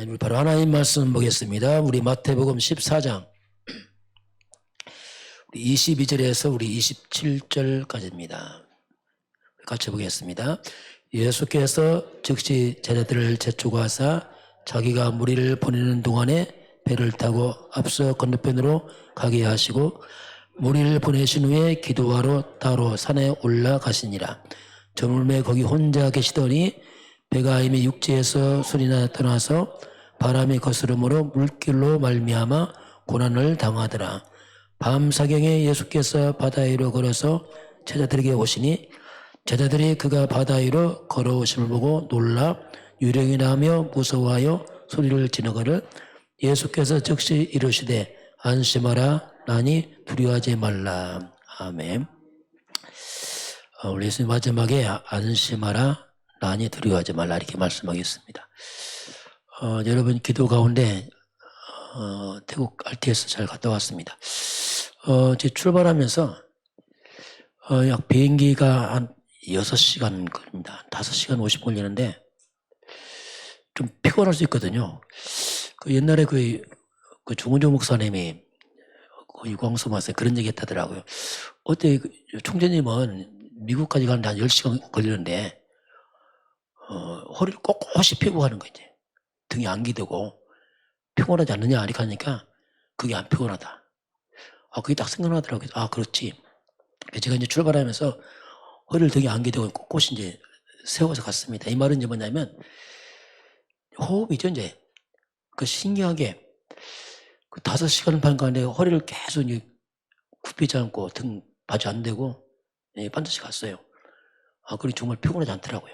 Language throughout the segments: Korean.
우리 바로 하나님 말씀 보겠습니다. 우리 마태복음 14장 22절에서 우리 27절까지입니다. 같이 보겠습니다. 예수께서 즉시 제자들을 재촉하사 자기가 무리를 보내는 동안에 배를 타고 앞서 건너편으로 가게 하시고 무리를 보내신 후에 기도하러 따로 산에 올라가시니라. 저물매 거기 혼자 계시더니 배가 이미 육지에서 소리나 떠나서 바람이 거스름으로 물길로 말미암아 고난을 당하더라. 밤사경에 예수께서 바다 위로 걸어서 제자들에게 오시니 제자들이 그가 바다 위로 걸어오심을 보고 놀라 유령이 나며 무서워하여 소리를 지르거늘 예수께서 즉시 이르시되 안심하라 나니 두려워하지 말라. 아멘. 우리 예수님 마지막에 안심하라 나니 두려워하지 말라 이렇게 말씀하겠습니다. 여러분 기도 가운데 태국 RTS 잘 갔다 왔습니다. 제 출발하면서 약 비행기가 한 6시간 걸립니다. 5시간 50분 걸리는데 좀 피곤할 수 있거든요. 옛날에 그 조문정 목사님이 유광수 마스에 그런 얘기 했다더라고요. 어때 총재님은 미국까지 가는데 한 10시간 걸리는데 허리를 꼿꼿이 펴고 가는 거 이제 등이 안 기대고 피곤하지 않느냐 이렇게 하니까 그게 안 피곤하다. 그게 딱 생각나더라고요. 그렇지. 제가 이제 출발하면서 허리를 등이 안 기대고 꼿꼿이 이제 세워서 갔습니다. 이 말은 이제 뭐냐면 호흡이죠 이제. 신기하게 5시간 반 간에 허리를 계속 굽히지 않고 등 바지 안 대고 반드시 갔어요. 그게 정말 피곤하지 않더라고요.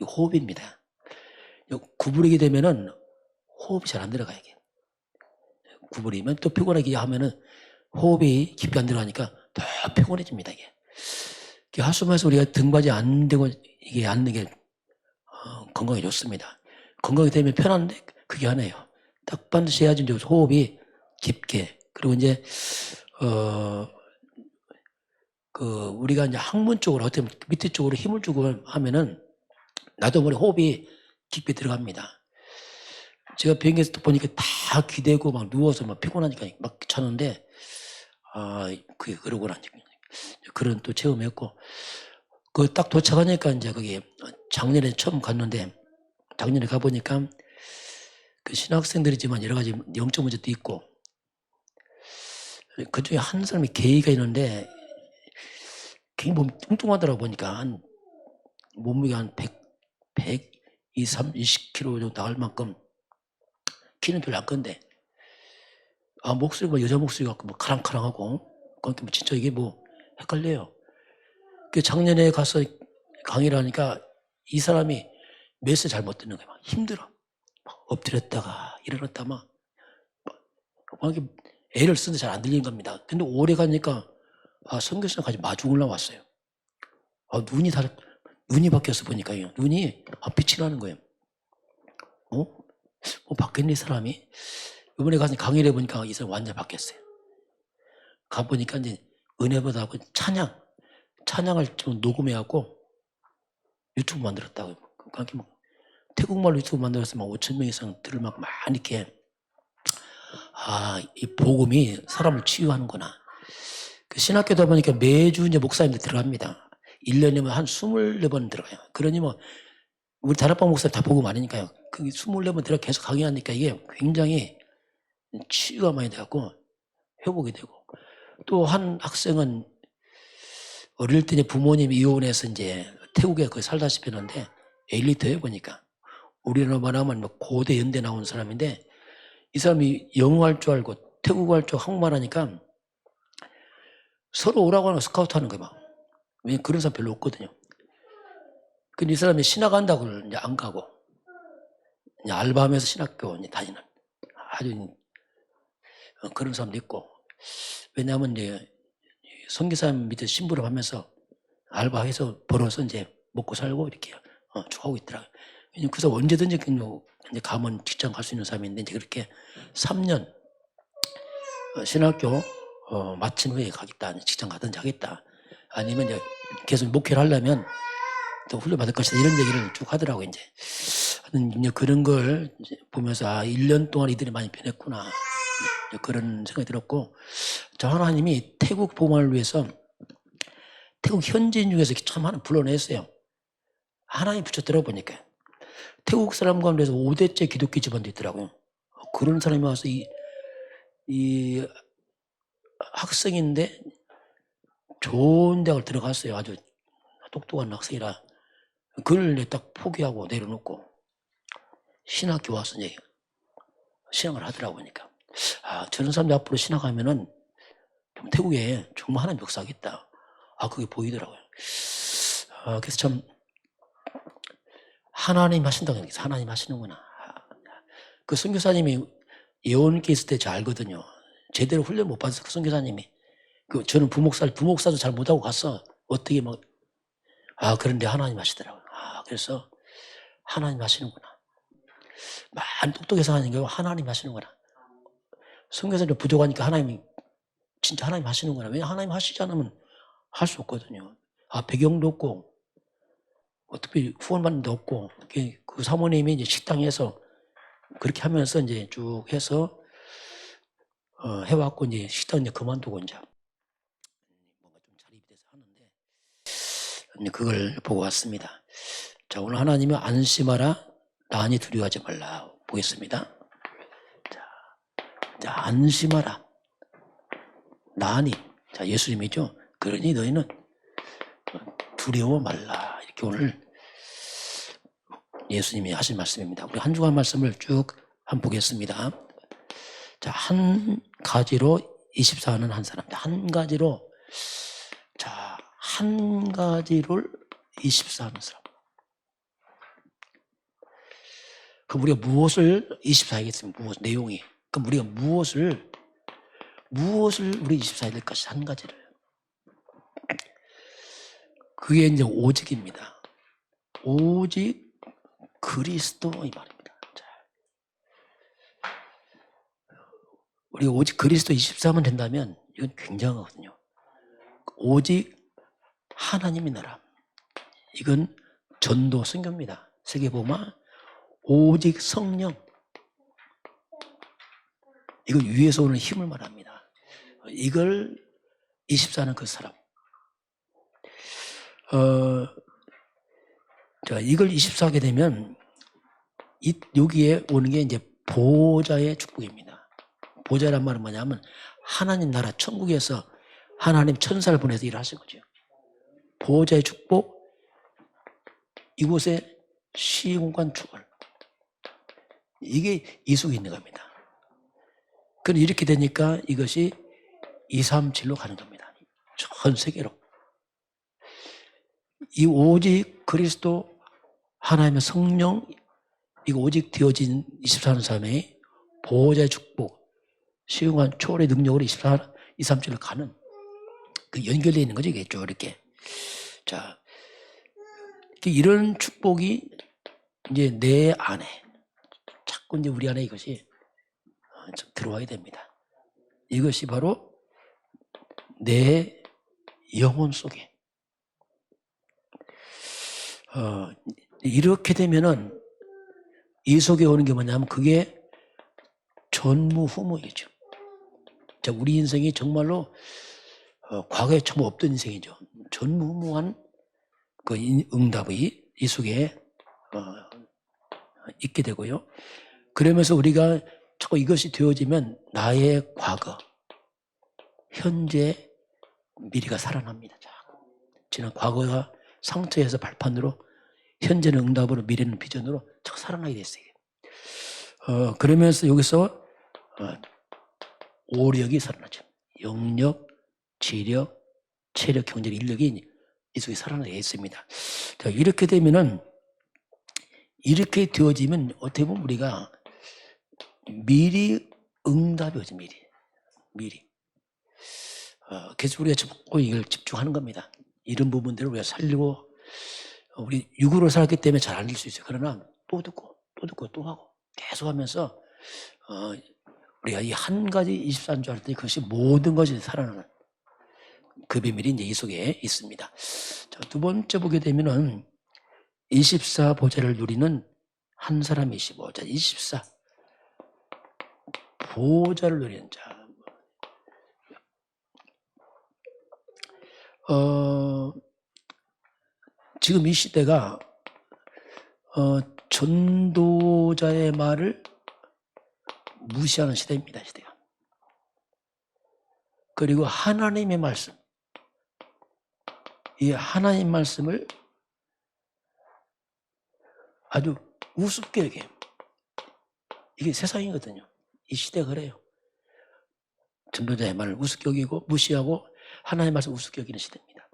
이거 호흡입니다. 구부리게 되면은 호흡이 잘 안 들어가요. 이게. 구부리면 또 피곤하게 하면은 호흡이 깊이 안 들어가니까 더 피곤해집니다. 이게. 하수면서 우리가 등받이 안 대고 이게 앉는 게 건강에 좋습니다. 건강이 되면 편한데 그게 하나예요. 딱 반드시 해야지 이제 호흡이 깊게. 그리고 이제 우리가 이제 항문 쪽으로 어떻게 밑에 쪽으로 힘을 주고 하면은 나도 모르게 호흡이 깊게 들어갑니다. 제가 비행기에서 보니까 다 기대고 막 누워서 막 피곤하니까 막 자는데 그게 그러구나. 그런 또 체험했고 딱 도착하니까 이제 거기 작년에 처음 갔는데 작년에 가보니까 신학생들이지만 여러 가지 영적 문제도 있고 그중에 한 사람이 게이가 있는데 굉장히 몸이 뚱뚱하더라고 보니까 몸무게 한 120kg 정도 나올 만큼 키는 별로 안 큰데 목소리가 여자 목소리 같고 뭐 카랑카랑하고 그러니까 진짜 이게 헷갈려요. 작년에 가서 강의를 하니까 이 사람이 메시지 잘 못 듣는 거야. 막 힘들어. 막 엎드렸다가 일어났다 막 이렇게 애를 쓰는데 잘 안 들리는 겁니다. 근데 오래 가니까 선교사까지 마주 올라왔어요. 눈이 바뀌어서 보니까요. 눈이 빛이 나는 거예요. 바뀌었네 이 사람이. 이번에 가서 강의를 해보니까 이 사람 완전 바뀌었어요. 가보니까 이제 은혜보다고 찬양을 좀 녹음해갖고 유튜브 만들었다고요. 그러니까 태국말로 유튜브 만들어서 5,000명 이상 들을 막 많이 이렇게 이 복음이 사람을 치유하는구나. 신학교다 보니까 매주 이제 목사님들 들어갑니다. 1년이면 한 24번 들어가요. 그러니 우리 다락방 목사님 다 복음 아니니까요. 그 24번 들어 계속 강의하니까 이게 굉장히 치유가 많이 돼갖고 회복이 되고 또 한 학생은 어릴 때 이제 부모님이 이혼해서 이제 태국에 거의 살다시피 했는데 엘리트예요 보니까. 우리나라 말하면 고대 연대 나온 사람인데 이 사람이 영어 할 줄 알고 태국어 할 줄 한국말 하니까 서로 오라고 하는 스카우트 하는 거예요. 왜냐면 그런 사람 별로 없거든요. 근데 이 사람이 신학 한다고 이제 안 가고 이제 알바하면서 신학교 이제 다니는 아주 그런 사람도 있고 왜냐하면 이제 선교사님 밑에 신부를 하면서 알바해서 벌어서 이제 먹고 살고 이렇게 쭉 하고 있더라고요. 왜냐면 그 사람 언제든지 이제 가면 직장 갈 수 있는 사람인데 이제 그렇게 3년 신학교 마친 후에 가겠다. 직장 가든지 하겠다. 아니면 이제 계속 목회를 하려면 또 훈련 받을 것이다. 이런 얘기를 쭉 하더라고요. 이제 저는 이제 그런 걸 이제 보면서 1년 동안 이들이 많이 변했구나. 그런 생각이 들었고, 저 하나님이 태국 복음을 위해서 태국 현지인 중에서 참 하나 불러냈어요. 하나님 붙여 들어보니까 태국 사람 가운데서 5대째 기독교 집안도 있더라고요. 그런 사람이 와서 이 학생인데 좋은 대학을 들어갔어요. 아주 똑똑한 학생이라. 그걸 딱 포기하고 내려놓고 신학교 와서 이제 신앙을 하더라고요. 그러니까 저런 사람들 앞으로 신학하면은 좀 태국에 정말 하나님 역사하겠다. 그게 보이더라고요. 그래서 참 하나님 하신다고 생각해서 하나님 하시는구나. 그 선교사님이 예원께 있을 때 잘 알거든요. 제대로 훈련 못 받아서 그 선교사님이 저는 부목사도 잘 못하고 갔어. 어떻게 막 그런데 하나님 하시더라고요. 그래서 하나님 하시는구나. 많이 똑똑해서 하는 게 하나님 하시는구나. 선교사님 부족하니까 하나님이 진짜 하나님 하시는구나. 왜냐 하나님 하시지 않으면 할 수 없거든요. 배경도 없고 어차피 후원받는 데 없고 그 사모님이 이제 식당에서 그렇게 하면서 이제 쭉 해서 해왔고 이제 식당 이제 그만두고 이제 뭔가 좀 자립이 돼서 하는데 이제 그걸 보고 왔습니다. 자, 오늘 하나님은 안심하라, 난이 두려워하지 말라 보겠습니다. 자, 안심하라, 난이. 자, 예수님이죠. 그러니 너희는 두려워 말라. 이렇게 오늘 예수님이 하신 말씀입니다. 우리 한 주간 말씀을 쭉 한번 보겠습니다. 자, 한 가지로 24하는 한 사람. 한 가지로, 자, 한 가지를 24하는 사람. 그럼 우리가 무엇을 24하겠습니까? 무엇, 내용이. 그럼 우리가 무엇을 우리 24해야 될 것이 한 가지를. 그게 이제 오직입니다. 오직 그리스도 이 말입니다. 자, 우리가 오직 그리스도 24만 된다면 이건 굉장하거든요. 오직 하나님의 나라. 이건 전도 선교입니다. 세계복음화 오직 성령. 이거 위에서 오는 힘을 말합니다. 이걸 24는 그 사람. 자, 이걸 24하게 되면 여기에 오는 게 이제 보좌의 축복입니다. 보좌란 말은 뭐냐면 하나님 나라 천국에서 하나님 천사를 보내서 일하신 거죠. 보좌의 축복, 이곳에 시공간 축월. 이게 이 속에 있는 겁니다. 그럼 이렇게 되니까 이것이 237로 가는 겁니다. 전 세계로. 이 오직 그리스도 하나님의 성령, 이거 오직 되어진 24하는 삶의 보호자의 축복, 시공간 초월의 능력으로 237을 가는 그 연결되어 있는 거죠. 이게 쭉 이렇게. 자, 이런 축복이 이제 내 안에 자꾸 이제 우리 안에 이것이 들어와야 됩니다. 이것이 바로 내 영혼 속에. 이렇게 되면은 이 속에 오는 게 뭐냐면 그게 전무후무이죠. 자, 우리 인생이 정말로 과거에 전부 없던 인생이죠. 전무후무한 그 응답이 이 속에 있게 되고요. 그러면서 우리가 자꾸 이것이 되어지면 나의 과거, 현재, 미래가 살아납니다. 지난 과거가 상처에서 발판으로, 현재는 응답으로, 미래는 비전으로 자꾸 살아나게 됐어요. 그러면서 여기서 오력이 살아나죠. 영력, 지력, 체력, 경제력, 인력이 이 속에 살아나게 있습니다. 자, 이렇게 되면은, 이렇게 되어지면 어떻게 보면 우리가 미리 응답이 오죠. 미리. 그래서 우리가 자꾸 이걸 집중하는 겁니다. 이런 부분들을 우리가 살리고, 우리 육으로 살았기 때문에 잘 안 될 수 있어요. 그러나 또 듣고 또 하고 계속 하면서 우리가 이 한 가지 24인 줄 알았더니 그것이 모든 것이 살아나는 그 비밀이 이제 이 속에 있습니다. 자, 두 번째 보게 되면은 24 보좌를 누리는 한 사람이 25, 자 24. 보호자를 누리는 자. 지금 이 시대가 전도자의 말을 무시하는 시대입니다. 시대가. 그리고 하나님의 말씀, 이 하나님 말씀을 아주 우습게 여겨요. 이게 세상이거든요. 이 시대가 그래요. 전도자의 말을 우습게 여기고 무시하고 하나님의 말씀을 우습게 여기는 시대입니다.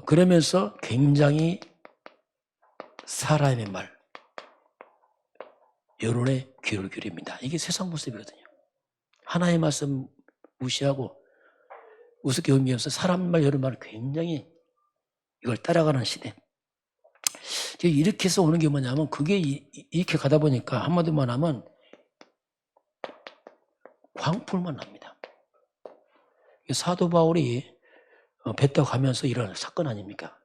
그러면서 굉장히 사람의 말, 여론에 귀를 기울입니다. 이게 세상 모습이거든요. 하나님의 말씀 무시하고 우습게 여기면서 사람 말, 여론 말을 굉장히 이걸 따라가는 시대. 이렇게 해서 오는 게 뭐냐면 그게 이렇게 가다 보니까 한마디만 하면 광풍만 납니다. 사도 바울이 배 타고 가면서 일어난 사건 아닙니까?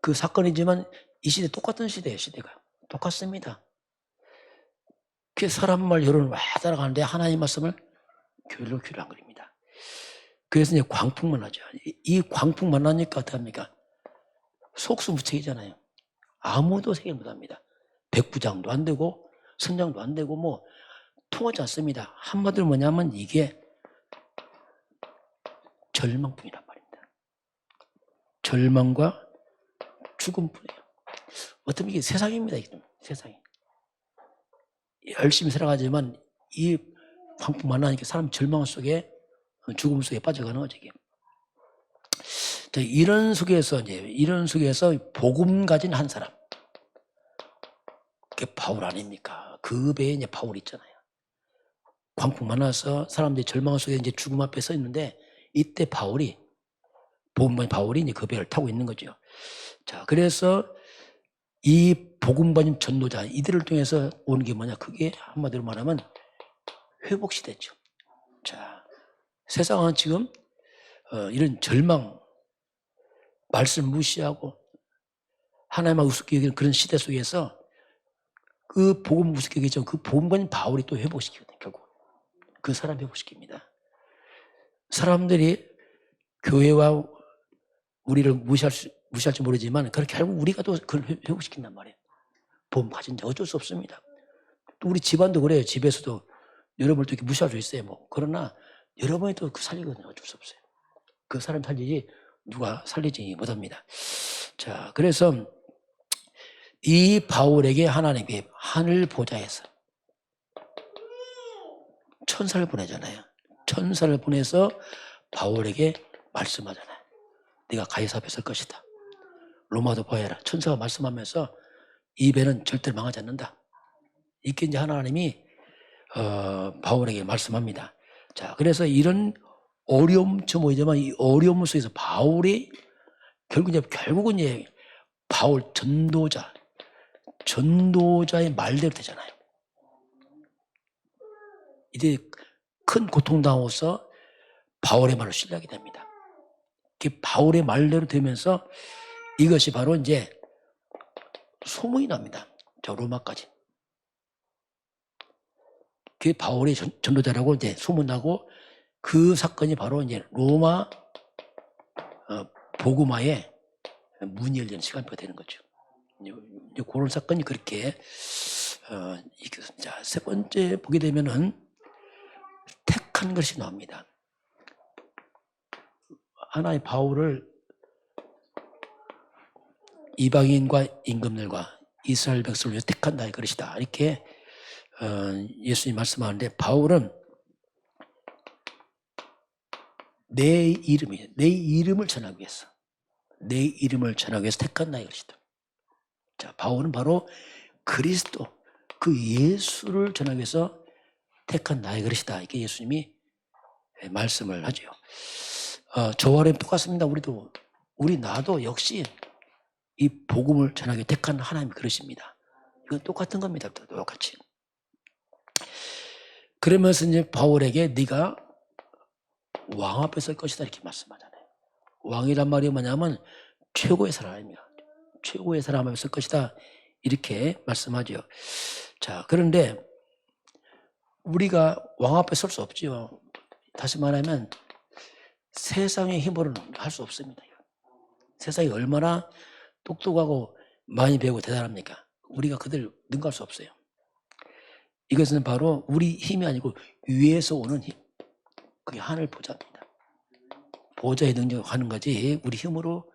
그 사건이지만 이 시대 똑같은 시대예요. 시대가 똑같습니다. 그 사람 말 여론을 와 따라가는데 하나님 말씀을 귀로 안 그립니다. 그래서 이제 광풍만 나죠. 이 광풍만 나니까 어떡합니까? 속수무책이잖아요. 아무도 해결 못합니다. 백부장도 안 되고 선장도 안 되고 뭐 통하지 않습니다. 한마디로 뭐냐면 이게 절망뿐이란 말입니다. 절망과 죽음뿐이에요. 어떻게 이게 세상입니다. 이게 세상이. 열심히 살아가지만 이 광풍 만나니까 사람 절망 속에 죽음 속에 빠져가는 거죠. 이게. 이런 속에서 복음 가진 한 사람. 그게 바울 아닙니까? 그 배에 이제 바울 있잖아요. 광풍 만나서 사람들이 절망 속에 이제 죽음 앞에 서 있는데 이때 바울이 이제 그 배를 타고 있는 거죠. 자, 그래서 이 복음 가진 전도자 이들을 통해서 오는 게 뭐냐? 그게 한마디로 말하면 회복 시대죠. 자, 세상은 지금 이런 절망, 말씀 무시하고 하나님만 우습게 여기는 그런 시대 속에서 그 복음 우습게 여기죠. 그 복음과는 바울이 또 회복시키거든요. 결국 그 사람 회복시킵니다. 사람들이 교회와 우리를 무시할지 모르지만 그렇게 결국 우리가 또 그걸 회복시킨단 말이에요. 복음 가진 자 어쩔 수 없습니다. 또 우리 집안도 그래요. 집에서도 여러분을 또 이렇게 무시할 수 있어요. 뭐 그러나 여러분이 또 그 살리거든요. 어쩔 수 없어요. 그 사람 살리지 누가 살리지 못합니다. 자, 그래서 이 바울에게 하나님이 하늘 보좌에서 천사를 보내잖아요. 천사를 보내서 바울에게 말씀하잖아요. 네가 가이사 앞에 설 것이다. 로마도 보아라. 천사가 말씀하면서 이 배는 절대로 망하지 않는다. 이렇게 이제 하나님이 바울에게 말씀합니다. 자, 그래서 이런 어려움처럼 보이지만 이 어려움 속에서 바울이 결국은 이제 바울 전도자의 말대로 되잖아요. 이제 큰 고통당하고서 바울의 말을 신뢰하게 됩니다. 바울의 말대로 되면서 이것이 바로 이제 소문이 납니다. 저 로마까지. 그 바울이 전도자라고 이제 소문나고 그 사건이 바로 이제 로마 복음화의 문이 열리는 시간표가 되는 거죠. 이제 그런 사건이 그렇게 자, 세 번째 보게 되면은 택한 것이 나옵니다. 하나의 바울을 이방인과 임금들과 이스라엘 백성을 위해 택한 나의 그릇이다. 이렇게 예수님 말씀하는데 바울은 내 이름을 전하기 위해서 택한 나의 그릇이다. 자, 바울은 바로 그리스도 그 예수를 전하기 위해서 택한 나의 그릇이다. 이렇게 예수님이 말씀을 하죠. 저와 똑같습니다. 나도 역시 이 복음을 전하게 택한 하나님의 그릇입니다. 이건 똑같은 겁니다. 똑같이. 그러면서 이제 바울에게 네가 왕 앞에 설 것이다 이렇게 말씀하잖아요. 왕이란 말이 뭐냐면 최고의 사람입니다. 최고의 사람 앞에 설 것이다 이렇게 말씀하죠. 자, 그런데 우리가 왕 앞에 설 수 없지요. 다시 말하면 세상의 힘으로는 할 수 없습니다. 세상이 얼마나 똑똑하고 많이 배우고 대단합니까? 우리가 그들 능가할 수 없어요. 이것은 바로 우리 힘이 아니고 위에서 오는 힘. 그게 하늘 보좌입니다. 보좌의 능력을 하는 거지 우리 힘으로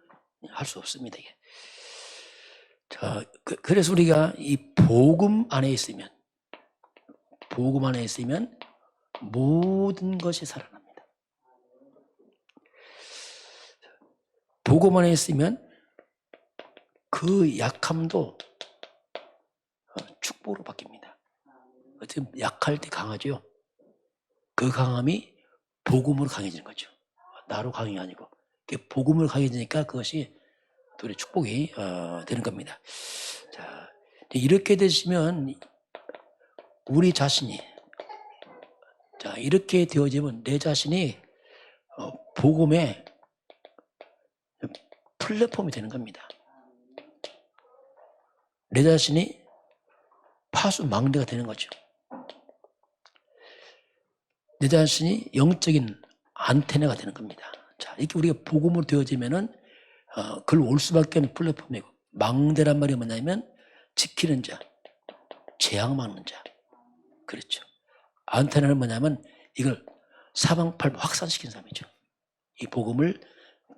할 수 없습니다. 이게. 자, 그래서 우리가 이 복음 안에 있으면 모든 것이 살아납니다. 복음 안에 있으면 그 약함도 축복으로 바뀝니다. 지금 약할 때 강하죠. 그 강함이 복음으로 강해지는 거죠. 나로 강이 아니고 복음으로 강해지니까 그것이 우리 축복이 되는 겁니다. 자, 이렇게 되시면 우리 자신이 이렇게 되어지면 내 자신이 복음의 플랫폼이 되는 겁니다. 내 자신이 파수망대가 되는 거죠. 내 자신이 영적인 안테나가 되는 겁니다. 자, 이렇게 우리가 복음으로 되어지면은 그걸 올 수밖에 없는 플랫폼이고, 망대란 말이 뭐냐면 지키는 자, 재앙 막는 자. 그렇죠. 안테나는 뭐냐면 이걸 사방팔방 확산시키는 사람이죠. 이 복음을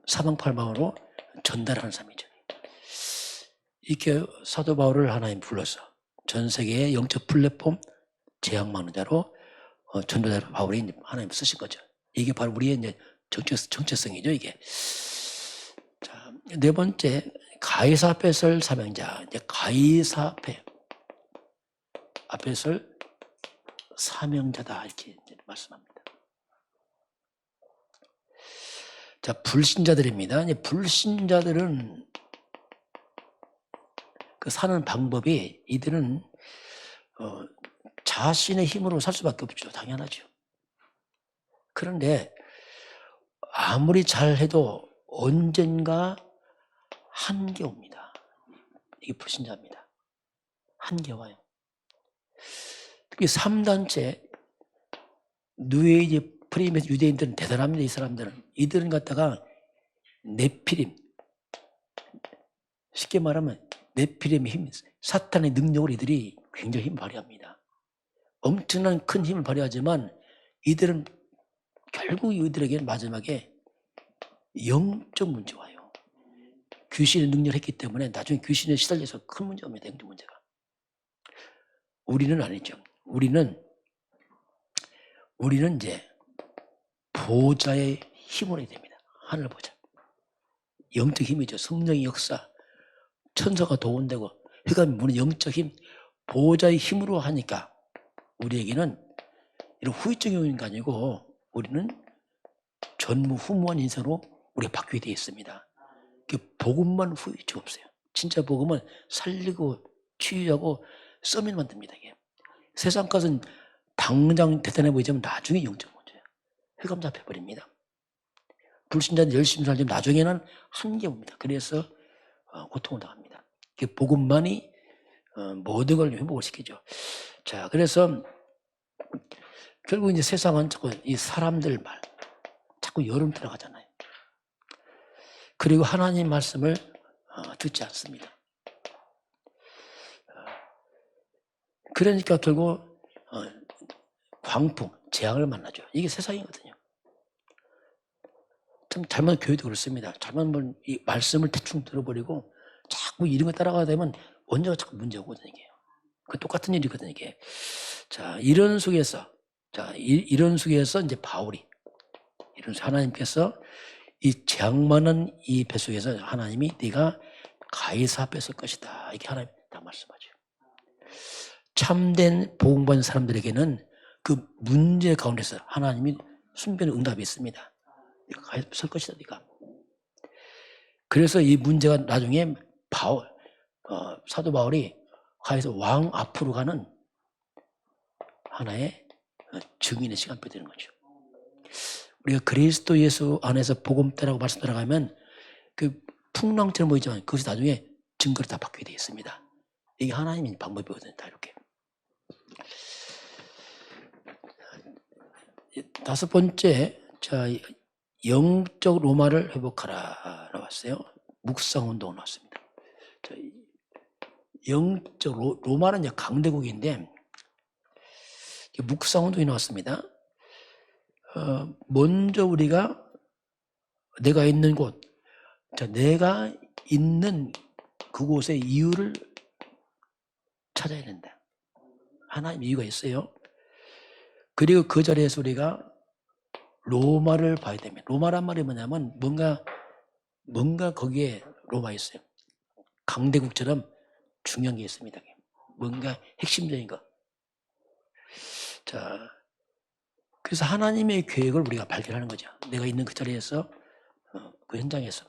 사방팔방으로 전달하는 사람이죠. 이렇게 사도 바울을 하나님 불러서 전 세계의 영적 플랫폼 재앙 막는 자로 전도자로 바울이 하나님 쓰신 거죠. 이게 바로 우리의 이제 정체성이죠, 이게. 자, 네 번째, 가이사 앞에 설 사명자. 이제 가이사 앞에 설 사명자다, 이렇게 말씀합니다. 자, 불신자들입니다. 이제 불신자들은 그 사는 방법이 이들은 자신의 힘으로 살 수밖에 없죠. 당연하죠. 그런데 아무리 잘해도 언젠가 한계 옵니다. 이게 불신자입니다. 한계 와요. 특히 3단체 뉴에이지 프리메스 유대인들은 대단합니다. 이 사람들은. 이들은 갖다가 네피림, 쉽게 말하면 네피림의 힘, 사탄의 능력을 이들이 굉장히 힘을 발휘합니다. 엄청난 큰 힘을 발휘하지만 이들은 결국 이들에게는 마지막에 영적 문제가 와요. 귀신의 능력을 했기 때문에 나중에 귀신에 시달려서 큰 문제가 옵니다. 영적 문제가. 우리는 아니죠. 우리는 이제 보좌의 힘으로 해야 됩니다. 하늘 보좌. 영적 힘이죠. 성령의 역사, 천사가 도운되고, 그러니까 우리 영적 힘, 보좌의 힘으로 하니까 우리에게는 이런 후유증이 오는 게 아니고 우리는 전무후무한 인생으로 우리가 바뀌게 되어 있습니다. 복음만 후유증 없어요. 진짜 복음은 살리고 치유하고 써면 만듭니다. 이게. 세상 것은 당장 대단해 보이지만 나중에 영적 문제예요. 흑암 잡혀버립니다. 불신자들 열심히 살지만 나중에는 한계 옵니다. 그래서 고통을 당합니다. 복음만이 모든 걸 회복을 시키죠. 자, 그래서 결국 이제 세상은 자꾸 이 사람들 말, 자꾸 여름 들어가잖아요. 그리고 하나님 말씀을 듣지 않습니다. 그러니까 결국 광풍, 재앙을 만나죠. 이게 세상이거든요. 참 잘못 교회도 그렇습니다. 잘못 이 말씀을 대충 들어버리고 자꾸 이런 거 따라가다 되면 원자가 자꾸 문제가 오거든요. 이게. 그 똑같은 일이거든요. 이게. 자, 이런 속에서 이제 바울이 하나님께서 이 재앙만한 이 뱃속에서 하나님이 네가 가이사 앞에 설 것이다. 이렇게 하나님 딱 말씀하죠. 참된 복음받은 사람들에게는 그 문제 가운데서 하나님이 순변의 응답이 있습니다. 네가 가이사 앞에 설 것이다. 네가. 그래서 이 문제가 나중에 사도 바울이 가이사 왕 앞으로 가는 하나의 증인의 시간표 되는 거죠. 우리가 그리스도 예수 안에서 복음 따라고 말씀 따라가면 그 풍랑처럼 보이지만 그것이 나중에 증거로 다 바뀌게 되어 있습니다. 이게 하나님의 방법이거든요. 다 이렇게. 다섯 번째, 자, 영적 로마를 회복하라 나왔어요. 묵상 운동 나왔습니다. 자, 영적 로마는 이제 강대국인데 묵상 운동이 나왔습니다. 먼저 우리가 내가 있는 곳, 자, 내가 있는 그곳의 이유를 찾아야 된다. 하나님 이유가 있어요. 그리고 그 자리에서 우리가 로마를 봐야 됩니다. 로마란 말이 뭐냐면 뭔가 거기에 로마 있어요. 강대국처럼 중요한 게 있습니다. 뭔가 핵심적인 거. 자, 그래서 하나님의 계획을 우리가 발견하는 거죠. 내가 있는 그 자리에서, 그 현장에서.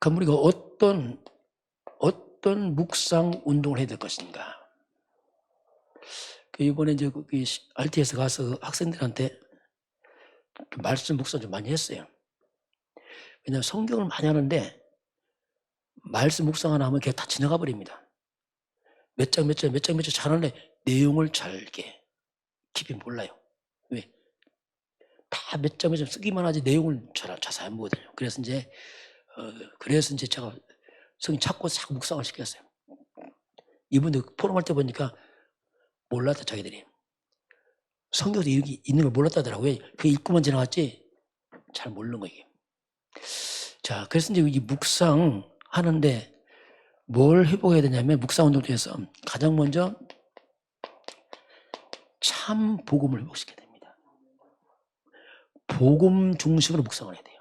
그럼 우리가 어떤 묵상 운동을 해야 될 것인가. 이번에 이제 RT에서 가서 학생들한테 말씀 묵상 좀 많이 했어요. 왜냐하면 성경을 많이 하는데 말씀 묵상 하나 하면 그냥 다 지나가 버립니다. 몇 장 잘하는데 내용을 잘게 깊이 몰라요. 왜? 다 몇 장 쓰기만 하지 내용을 자세히 안 보거든요. 그래서 이제 제가 성경 찾고 싹 묵상을 시켰어요. 이분들 포럼할 때 보니까 몰랐다 자기들이. 성경에 이렇게 있는 걸 몰랐다더라고요. 그게 읽고만 지나갔지 잘 모르는 거예요. 자, 그래서 이제 이 묵상 하는데 뭘 회복해야 되냐면 묵상 운동 중에서 가장 먼저 참 복음을 회복시켜야 됩니다. 복음 중심으로 묵상을 해야 돼요.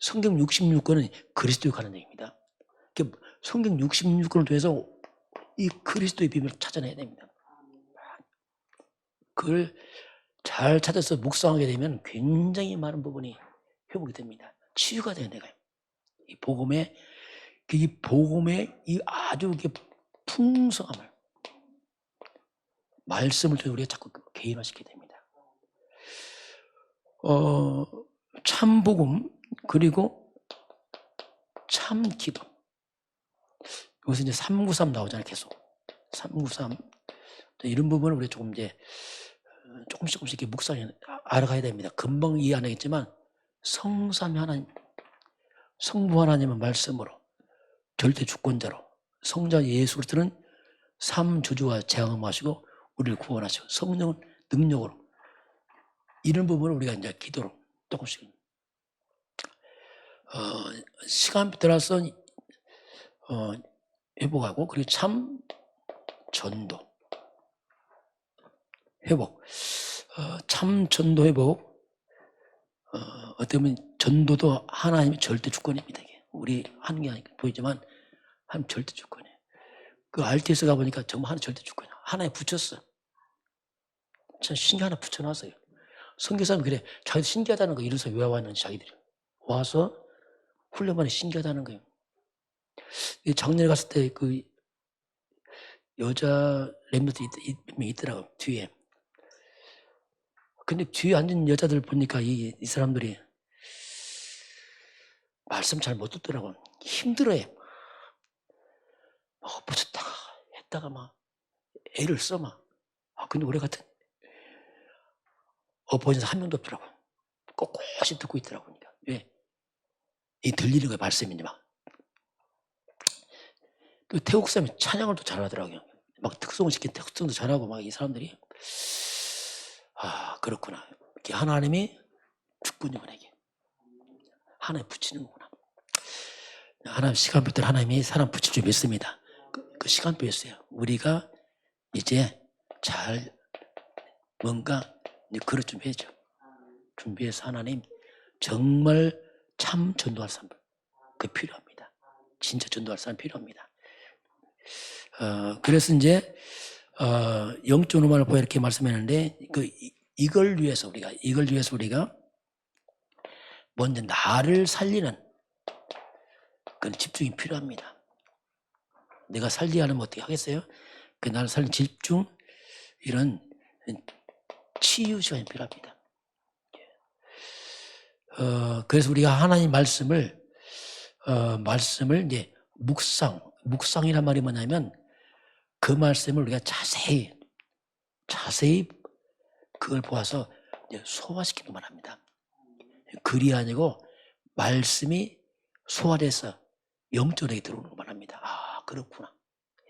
성경 66권은 그리스도에 관한 얘기입니다. 성경 66권을 통해서 이 그리스도의 비밀을 찾아내야 됩니다. 그걸 잘 찾아서 묵상하게 되면 굉장히 많은 부분이 회복이 됩니다. 치유가 돼요, 내가. 이 복음의 이 아주 풍성함을 말씀을 통해 우리가 자꾸 개인화시키게 됩니다. 참 복음 그리고 참 기도. 여기서 이제 393 나오잖아요, 계속. 393. 이런 부분을 우리가 조금 이제 조금씩 이렇게 묵상해 알아가야 됩니다. 금방 이해 안 하겠지만 성삼위 하나님, 성부 하나님은 말씀으로 절대 주권자로 성자 예수 그리스도는 삼주주와 재앙하시고 우리를 구원하시고 성령은 능력으로 이런 부분을 우리가 이제 기도로 조금씩 시간 따라서 회복하고 그리고 참 전도 회복 참 전도 회복 어떻게 보면 전도도 하나님의 절대 주권입니다. 이게. 우리 하는 게 아니까 보이지만 하나님 절대 주권이에요. 그 RTS 가보니까 정말 하나님 절대 주권이에요. 하나에 붙였어. 참 신기 하나 붙여놨어요. 선교사는 그래. 자기도 신기하다는 거 이래서 왜 왔는지 자기들이. 와서 훈련반에 신기하다는 거예요. 작년에 갔을 때 그 여자 랩런트 몇 명 있더라고 뒤에. 근데 뒤에 앉은 여자들 보니까 이 사람들이 말씀 잘 못 듣더라고. 힘들어해. 붙였다가 했다가 막 애를 써 막. 근데 우리 같은 보이는 한 명도 없더라고. 꼿꼿이 듣고 있더라고. 그러니까. 왜? 이 들리는 거야 말씀인지 막. 또 태국 사람이 찬양을 또 잘하더라고요. 막 특성을 시킨 특성도 잘하고 막 이 사람들이 그렇구나. 하나님이 주권이구나 이게. 하나님 붙이는구나. 하나님 시간표대로 하나님이 사람 붙일 줄 믿습니다. 그 시간표였어요. 우리가 이제 잘 뭔가 그릇 준비해줘. 준비해서 하나님 정말 참 전도할 사람 그 필요합니다. 진짜 전도할 사람 필요합니다. 그래서 이제 영적 로마를 보여 이렇게 말씀했는데 이걸 위해서 우리가 먼저 나를 살리는 그런 집중이 필요합니다. 내가 살지 않으면 어떻게 하겠어요? 그 나를 살리는 집중 이런 치유 시간이 필요합니다. 그래서 우리가 하나님 말씀을 이제 묵상이란 말이 뭐냐면 그 말씀을 우리가 자세히 그걸 보아서 이제 소화시키는 말합니다. 글이 아니고 말씀이 소화돼서 영적으로 들어오는 거 말합니다. 아, 그렇구나.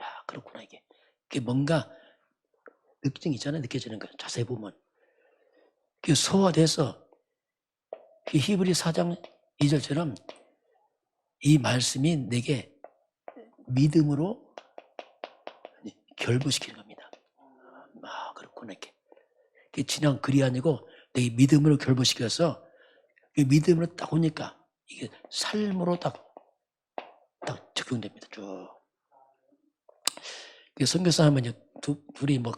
야, 그렇구나. 이게 뭔가 느낌이 있잖아요. 느껴지는 거. 자세히 보면. 그게 소화돼서 히브리 4장 2절처럼 이 말씀이 내게 믿음으로 결부시키는 겁니다. 아, 그렇구나. 이렇게. 그게 그냥 글이 아니고 내게 믿음으로 결부시켜서 그 믿음으로 딱 오니까 이게 삶으로 딱 적용됩니다. 쭉. 선교사 하면 둘이 뭐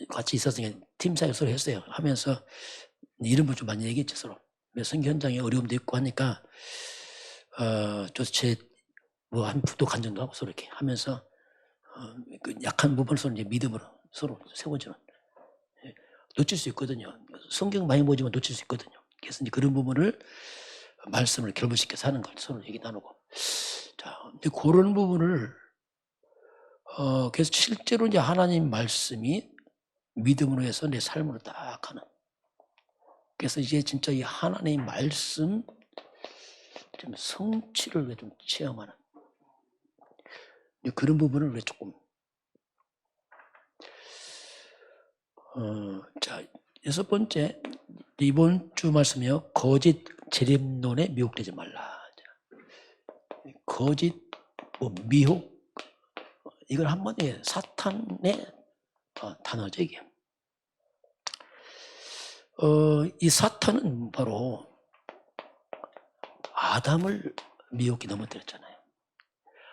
같이 있어서 팀 사역 서로 했어요. 하면서 이런 걸 좀 많이 얘기했죠, 서로. 선교 현장에 어려움도 있고 하니까 제 뭐 한 부도 간증도 하고 서로 이렇게 하면서 그 약한 부분을 서로 이제 믿음으로 서로 세워주는. 놓칠 수 있거든요. 성경 많이 보지만 놓칠 수 있거든요. 그래서 이제 그런 부분을 말씀을 결부시켜서 하는 걸 서로 얘기 나누고. 자, 이제 그런 부분을 그래서 실제로 이제 하나님 말씀이 믿음으로 해서 내 삶으로 딱 하는. 그래서 이제 진짜 이 하나님 말씀 좀 성취를 좀 체험하는 그런 부분을 우리가 조금 자, 6번째 이번 주 말씀이요. 거짓 재림론에 미혹되지 말라. 거짓 미혹 이걸 한번 사탄의 단어죠 이게. 이 사탄은 바로 아담을 미혹해 넘어뜨렸잖아요.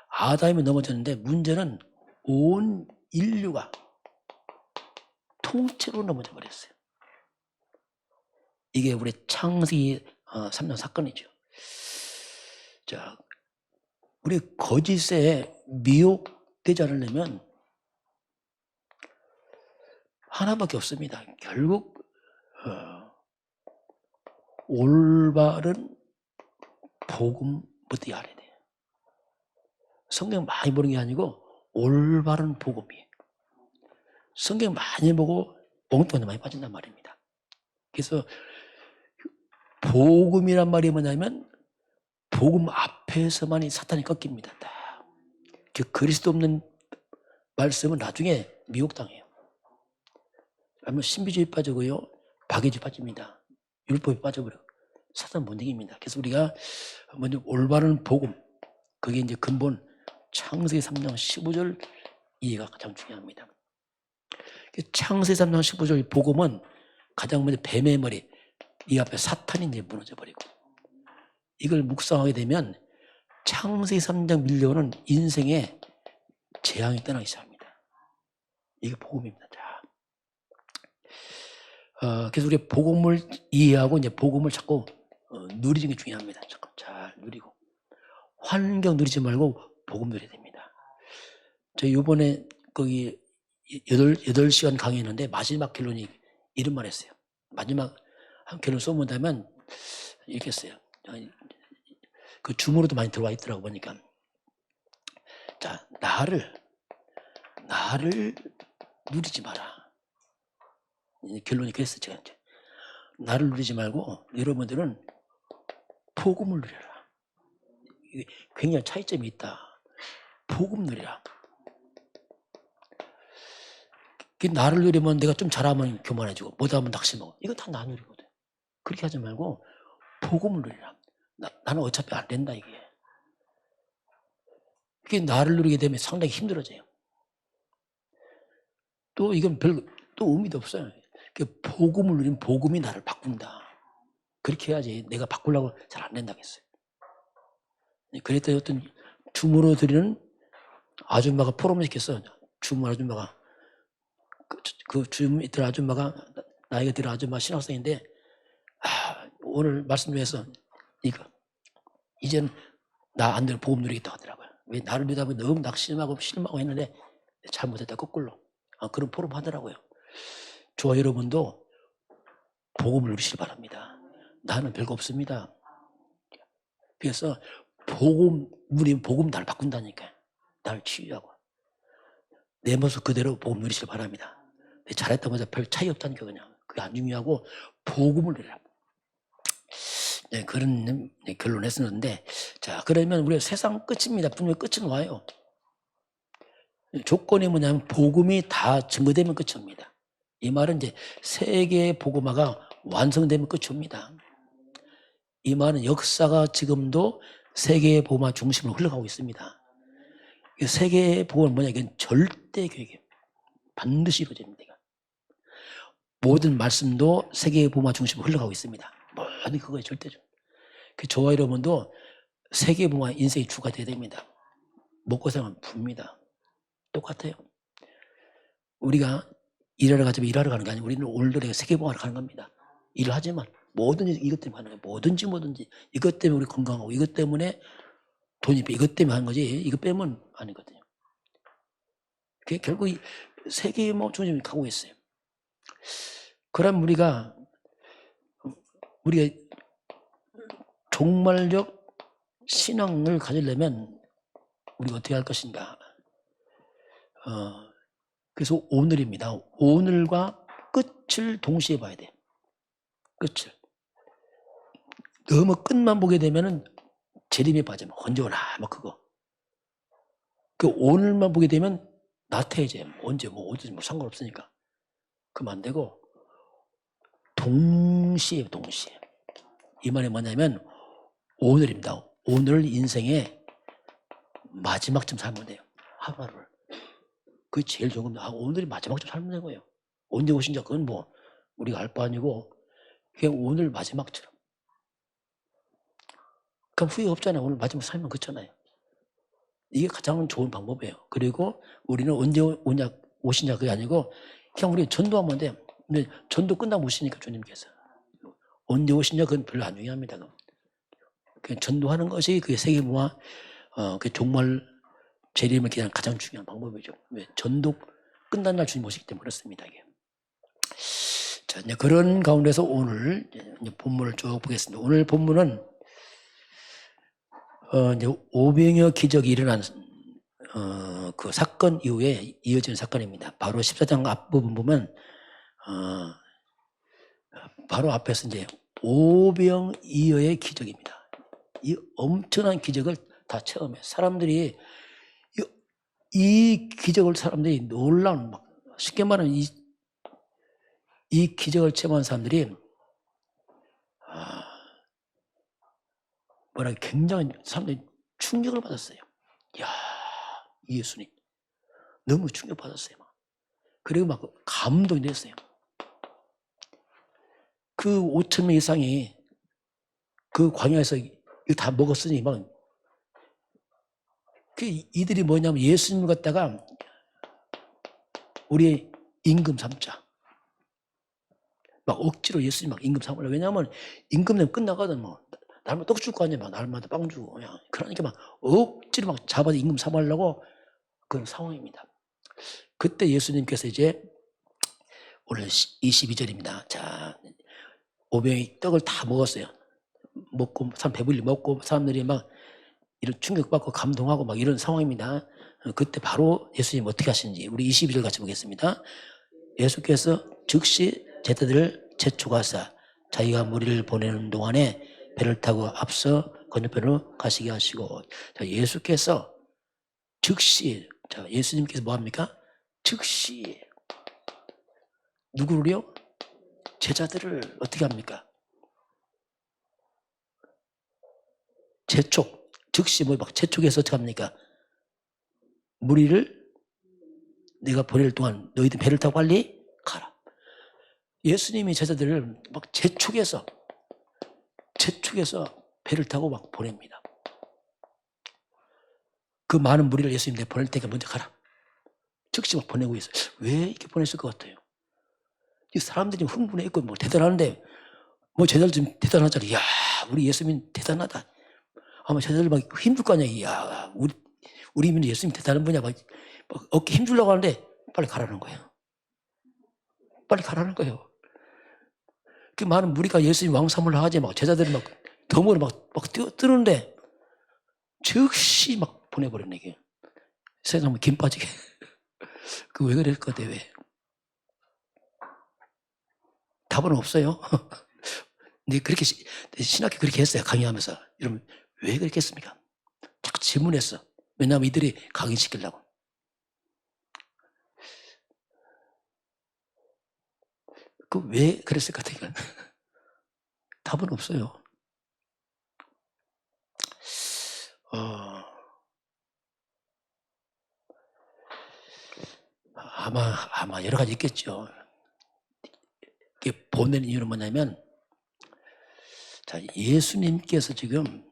아담이 넘어졌는데 문제는 온 인류가 통째로 넘어져 버렸어요. 이게 우리 창세기 3년 사건이죠. 자, 우리 거짓에 미혹되지 않으려면 하나밖에 없습니다. 결국 올바른 복음부터 알아야 돼요. 성경 많이 보는 게 아니고 올바른 복음이에요. 성경 많이 보고 엉뚱한 데 많이 빠진단 말입니다. 그래서 복음이란 말이 뭐냐면 복음 앞에서만이 사탄이 꺾입니다. 그 그리스도 없는 말씀은 나중에 미혹당해요. 아니면 신비주의 빠지고요, 박애주의 빠집니다. 율법에 빠져버려. 사탄 못 이깁니다. 그래서 우리가 먼저 올바른 복음, 그게 이제 근본 창세기 3장 15절 이해가 가장 중요합니다. 창세기 3장 15절 복음은 가장 먼저 뱀의 머리, 이 앞에 사탄이 이제 무너져 버리고, 이걸 묵상하게 되면 창세기 3장 밀려오는 인생의 재앙이 떠나기 시작합니다. 이게 복음입니다. 그래서 우리 복음을 이해하고 이제 복음을 자꾸 누리는 게 중요합니다. 자꾸 잘 누리고 환경 누리지 말고 복음 누려야 됩니다. 저 이번에 거기 8시간 강의했는데 마지막 결론이 이런 말 했어요. 마지막 한 결론 써본다면 이렇게 했어요. 그 줌으로도 많이 들어와 있더라고 보니까. 자, 나를 누리지 마라. 결론이 그랬어요. 제가 이제 나를 누리지 말고 여러분들은 복음을 누려라. 굉장히 차이점이 있다. 복음 누리라. 나를 누리면 내가 좀 잘하면 교만해지고 못하면 낙심하고 이거 다 나 누리거든. 그렇게 하지 말고 복음을 누리라. 나는 어차피 안 된다 이게. 그게 나를 누리게 되면 상당히 힘들어져요. 또 이건 또 의미도 없어요. 복음을 누리면 복음이 나를 바꾼다. 그렇게 해야지 내가 바꾸려고 잘 안 된다겠어요. 그랬더니 어떤 줌으로 드리는 아줌마가 포럼을 시켰어. 줌 아줌마가. 그 줌 있던 아줌마가 나이가 들은 아줌마 신학생인데 오늘 말씀 중에서 이거 이젠 나 안 되는 복음 누리겠다 하더라고요. 왜 나를 믿다 보니 너무 낙심하고 실망하고 했는데 잘못했다 거꾸로. 그런 포럼 하더라고요. 저와 여러분도 복음을 누리시기 바랍니다. 나는 별거 없습니다. 그래서 우리 복음 날 바꾼다니까. 날 치유하고. 내 모습 그대로 복음 누리시길 바랍니다. 잘했다고 해서 별 차이 없다니까 그냥. 그게 안 중요하고 복음을 누리라. 네, 그런 결론을 했었는데, 자, 그러면 우리가 세상 끝입니다. 분명히 끝은 와요. 조건이 뭐냐면 복음이 다 증거되면 끝입니다. 이 말은 이제 세계 복음화가 완성되면 끝입니다. 이 말은 역사가 지금도 세계 복음화 중심으로 흘러가고 있습니다. 세계 복음은 뭐냐? 이건 절대 교육이에요. 반드시 이루어집니다. 모든 말씀도 세계 복음화 중심으로 흘러가고 있습니다. 모든 그거에 절대죠. 저와 여러분도 세계 복음화 인생의 주가 되어야 됩니다. 먹고 살면 붑니다. 똑같아요. 우리가 일하러 가자면 일하러 가는 게 아니고 우리는 오늘도 세계 복음화를 가는 겁니다. 일을 하지만 뭐든지 이것 때문에 하는 거예요. 뭐든지 이것 때문에 우리 건강하고 이것 때문에 돈이 이것 때문에 하는 거지 이것 빼면 아니거든요. 그게 결국 세계 뭐 중심이 가고 있어요. 그럼 우리가 종말적 신앙을 가지려면 우리가 어떻게 할 것인가? 그래서 오늘입니다. 오늘과 끝을 동시에 봐야 돼. 끝을. 너무 끝만 보게 되면은 재림에 빠져. 언제 오나, 뭐 그거. 그 오늘만 보게 되면 나태해져. 언제, 뭐 어디서 뭐 상관없으니까. 그러면 안 되고, 동시에. 이 말이 뭐냐면, 오늘입니다. 오늘 인생의 마지막쯤 살면 돼요. 하루를. 그게 제일 좋은 겁니다. 오늘이 마지막쯤 살면 되고요. 언제 오신지 그건 뭐, 우리가 알 바 아니고, 그냥 오늘 마지막처럼. 그럼 후회 없잖아요. 오늘 마지막 살면 그렇잖아요. 이게 가장 좋은 방법이에요. 그리고 우리는 언제 오시냐 그게 아니고 그냥 우리 전도하면 돼요. 근데 전도 끝나면 오시니까 주님께서. 언제 오시냐 그건 별로 안 중요합니다. 그냥 전도하는 것이 그게 세계보와 그 종말 재림을 기다리는 가장 중요한 방법이죠. 왜? 전도 끝난 날 주님 오시기 때문에 그렇습니다. 이게. 자, 이제 그런 가운데서 오늘 이제 본문을 쭉 보겠습니다. 오늘 본문은 이제 오병이어 기적이 일어난 그 사건 이후에 이어진 사건입니다. 바로 14장 앞부분 보면 바로 앞에서 이제 오병이어의 기적입니다. 이 엄청난 기적을 다 체험해. 사람들이 이 기적을 사람들이 놀라운 막 쉽게 말하면 이 기적을 체험한 사람들이 뭐라 굉장히 사람들이 충격을 받았어요. 이야, 예수님 너무 충격받았어요. 그리고 막 감동이 됐어요. 그 5천 명 이상이 그 광야에서 이거 다 먹었으니 막 그 이들이 뭐냐면 예수님 갖다가 우리 임금 삼자. 막 억지로 예수님 막 임금 삼으려고. 왜냐하면 임금 되면 끝나거든. 뭐 날마다 떡 줄 거 아니야. 막 날마다 빵 주고 그냥. 그러니까 막 억지로 막 잡아서 임금 삼으려고 그런 상황입니다. 그때 예수님께서 이제 오늘 22절입니다. 자, 500의 떡을 다 먹었어요. 먹고 사람 배불리 먹고 사람들이 막 이런 충격받고 감동하고 막 이런 상황입니다. 그때 바로 예수님 어떻게 하시는지 우리 22절 같이 보겠습니다. 예수께서 즉시 제자들을 재촉하사 자기가 무리를 보내는 동안에 배를 타고 앞서 건너편으로 가시게 하시고. 자, 예수께서 즉시, 자, 예수님께서 뭐합니까? 즉시 누구를요? 제자들을 어떻게 합니까? 재촉. 즉시 뭐 막 재촉해서 어떻게 합니까? 무리를 내가 보낼 동안 너희들 배를 타고 빨리 가라. 예수님이 제자들을 막 재촉해서 배를 타고 막 보냅니다. 그 많은 무리를 예수님 내 보낼 테니까 먼저 가라. 즉시 막 보내고 있어요. 왜 이렇게 보냈을 것 같아요? 이 사람들이 흥분해 있고 뭐 대단한데 뭐 제자들 좀 대단하잖아요. 이야, 우리 예수님 대단하다. 아마 제자들 막 힘들 거 아니야. 이야, 우리 믿는 예수님 대단한 분이야. 막 어깨 힘주려고 하는데 빨리 가라는 거예요. 빨리 가라는 거예요. 그 많은 무리가 예수님 왕삼을 하지 막 제자들이 막 덤으로 막 뜨는데 즉시 막 보내버렸네, 이게. 세상에 김 빠지게. 그 왜 그럴 것 같아, 왜? 답은 없어요. 근데 그렇게, 신학교 그렇게 했어요, 강의하면서. 여러분, 왜 그렇게 했습니까? 자꾸 질문했어. 왜냐하면 이들이 강의시키려고. 그 왜 그랬을 것 같아요, 이건. 답은 없어요. 아마 여러 가지 있겠죠. 이게 보낸 이유는 뭐냐면, 자, 예수님께서 지금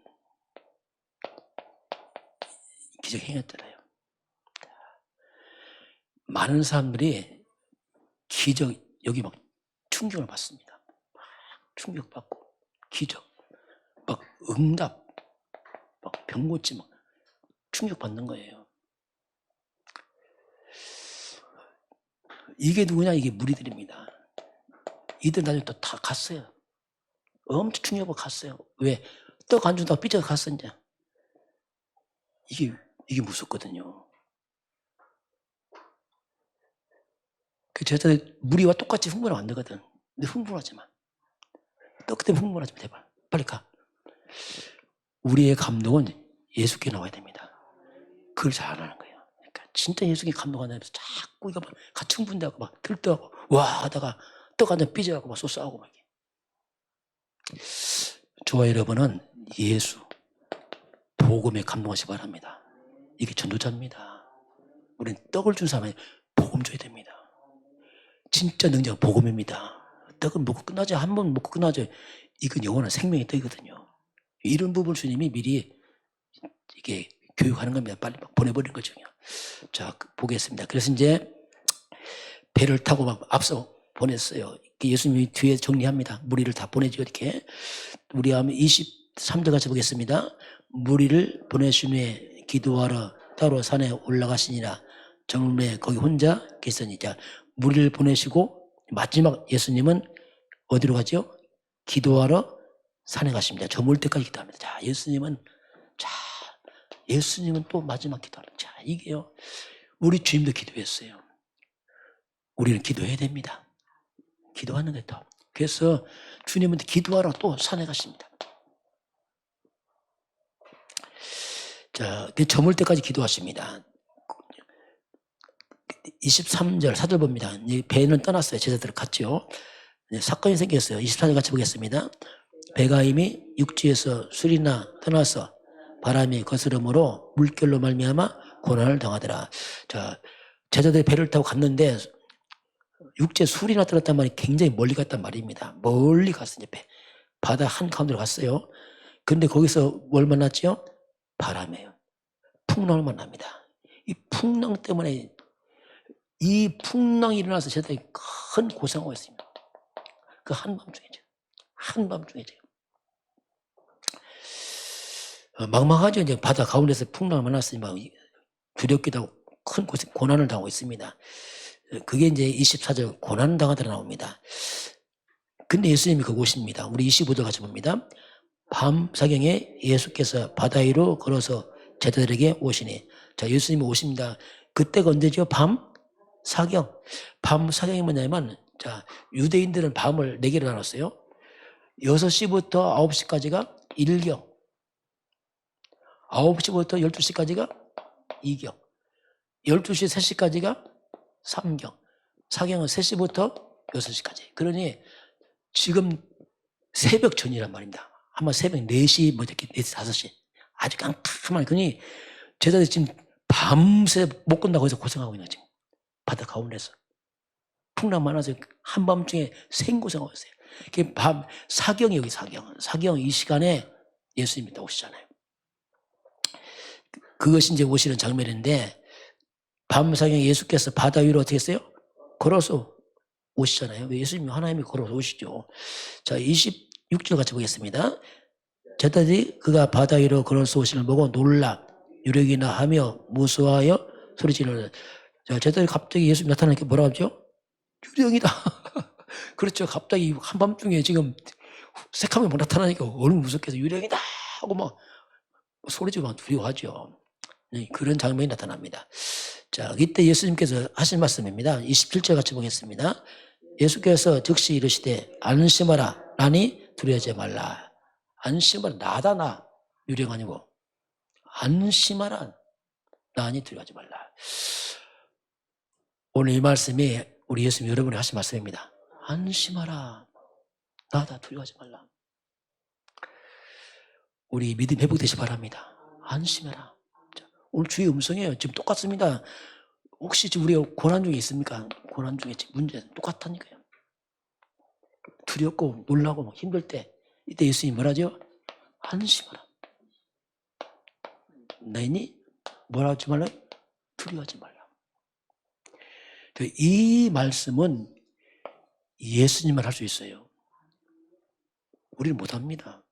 기적 행했잖아요. 많은 사람들이 기적, 여기 막 충격을 받습니다. 충격받고, 기적, 막 응답, 막 병 고치, 막 충격받는 거예요. 이게 누구냐? 이게 무리들입니다. 이들 나중에 또 다 갔어요. 엄청 충격받고 갔어요. 왜? 떡 안 준다고 삐져서 갔어, 이제. 이게 무섭거든요. 그 제자들 무리와 똑같이 흥분하면 안 되거든. 근데 흥분하지 마. 떡 때문에 흥분하지 마, 제발. 빨리 가. 우리의 감동은 예수께 나와야 됩니다. 그걸 잘 안 하는 거예요. 그러니까 진짜 예수께 감동하면서 자꾸 이거 막 같이 흥분되고 막 들떠하고 와 하다가 떡 한 잔 삐져갖고 막 쏘싸하고 막. 저와 여러분은 예수, 복음에 감동하시기 바랍니다. 이게 전도자입니다. 우리는 떡을 준 사람이 복음 줘야 됩니다. 진짜 능력은 복음입니다. 떡은 먹고 끝나지. 한 번 먹고 끝나지. 이건 영원한 생명의 떡이거든요. 이런 부분을 주님이 미리 이게 교육하는 겁니다. 빨리 막 보내버리는 거죠. 자, 보겠습니다. 그래서 이제 배를 타고 막 앞서 보냈어요. 예수님이 뒤에 정리합니다. 무리를 다 보내죠. 이렇게. 우리 하면 23절 같이 보겠습니다. 무리를 보내신 후에 기도하러 따로 산에 올라가시니라. 정문에 거기 혼자 계시니. 자, 무리를 보내시고 마지막 예수님은 어디로 가죠? 기도하러 산에 가십니다. 저물 때까지 기도합니다. 자, 예수님은 또 마지막 기도하는. 자, 이게요. 우리 주님도 기도했어요. 우리는 기도해야 됩니다. 기도하는 게 더. 그래서 주님은 기도하러 또 산에 가십니다. 자, 저물 때까지 기도하십니다. 23절 사절 봅니다. 배는 떠났어요. 제자들을 갔죠. 사건이 생겼어요. 24절 같이 보겠습니다. 배가 이미 육지에서 술이나 떠나서 바람이 거스름으로 물결로 말미암아 고난을 당하더라. 자, 제자들이 배를 타고 갔는데 육지에 술이나 떠났단 말이 굉장히 멀리 갔단 말입니다. 멀리 갔어요. 바다 한가운데로 갔어요. 근데 거기서 뭘 만났죠? 바람이에요. 풍랑을 만납니다. 이 풍랑 때문에 이 풍랑이 일어나서 제자들이 큰 고생하고 있습니다. 그 한밤중이죠. 한밤중이죠. 막막하죠. 이제 바다 가운데서 풍랑을 만났으니 막 두렵기도 하고 큰 고난을 당하고 있습니다. 그게 이제 24절 고난을 당하더라 나옵니다. 근데 예수님이 그곳입니다. 우리 25절 같이 봅니다. 밤 사경에 예수께서 바다 위로 걸어서 제자들에게 오시니. 자, 예수님이 오십니다. 그때가 언제죠? 밤 사경. 밤 사경이 뭐냐면, 자, 유대인들은 밤을 4개로 나눴어요. 6시부터 9시까지가 1경. 9시부터 12시까지가 2경. 12시 3시까지가 3경. 사경은 3시부터 6시까지. 그러니 지금 새벽 전이란 말입니다. 아마 새벽 4시, 4시, 5시. 아주 깜깜한. 그러니 제자들이 지금 밤새 못 끝나고 해서 고생하고 있는 거지. 바다 가운데서. 풍랑 많아서 한밤중에 생고생하고 있어요. 밤, 사경이 여기 사경. 사경 이 시간에 예수님이 또 오시잖아요. 그것이 이제 오시는 장면인데, 밤 사경에 예수께서 바다 위로 어떻게 했어요? 걸어서 오시잖아요. 예수님이 하나님이 걸어서 오시죠. 자, 26절 같이 보겠습니다. 제자들이 그가 바다 위로 걸어서 오시는 보고 놀라 유력이나 하며 무서워하여 소리지르는. 자, 제자들이 갑자기 예수님 나타나니까 뭐라 하죠? 유령이다. 그렇죠. 갑자기 한밤중에 지금 새카만 나타나니까 얼마나 무섭겠어. 유령이다 하고 막 소리지만 두려워하죠. 그런 장면이 나타납니다. 자, 이때 예수님께서 하신 말씀입니다. 27절 같이 보겠습니다. 예수께서 즉시 이르시되 안심하라 나니 두려워하지 말라. 안심하라. 나다 나. 유령 아니고 안심하라 나니 두려워하지 말라. 오늘 이 말씀이 우리 예수님 여러분이 하신 말씀입니다. 안심하라. 나다. 두려워하지 말라. 우리 믿음 회복되시 바랍니다. 안심해라. 자, 오늘 주의 음성이에요. 지금 똑같습니다. 혹시 지금 우리가 고난 중에 있습니까? 고난 중에 지금 문제 똑같다니까요. 두렵고 놀라고 막 힘들 때 이때 예수님이 뭐라죠? 안심하라. 너희니 뭐라 하지 말라? 두려워하지 말라. 이 말씀은 예수님만 할 수 있어요. 우리는 못합니다.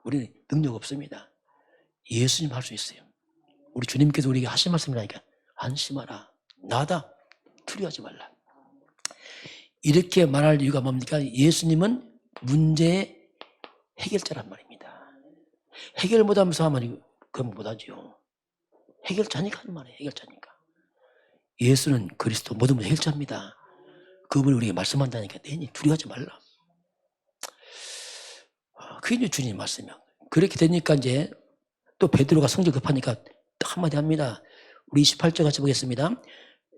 우리는 능력 없습니다. 예수님 할 수 있어요. 우리 주님께서 우리에게 하신 말씀이라니까. 안심하라. 나다. 두려워하지 말라. 이렇게 말할 이유가 뭡니까? 예수님은 문제의 해결자란 말입니다. 해결 못하면서 하면 그건 못하죠. 해결자니까 하는 말이에요. 해결자니까. 예수는 그리스도 모든 문제 해결자입니다. 그분이 우리에게 말씀한다니까 내니 두려워하지 말라. 그게 이제 주님 말씀이야. 그렇게 되니까 이제 또 베드로가 성질 급하니까 한마디 합니다. 우리 28절 같이 보겠습니다.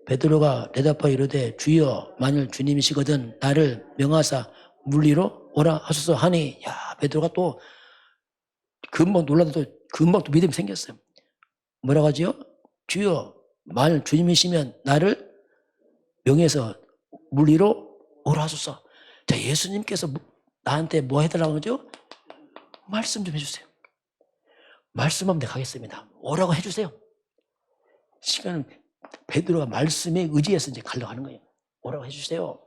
베드로가 대답하여 이르되 주여 만일 주님이시거든 나를 명하사 물리로 오라 하소서 하니 야 베드로가 또 금방 놀라도 금방 또 믿음이 생겼어요. 뭐라고 하지요? 주여 만일 주님이시면 나를 명해서 물리로 오라 하소서. 자 예수님께서 나한테 뭐 해달라고 하죠? 말씀 좀 해주세요. 말씀하면 내가 가겠습니다. 오라고 해주세요. 시간은 베드로가 말씀에 의지해서 이제 가려고 하는 거예요. 오라고 해주세요.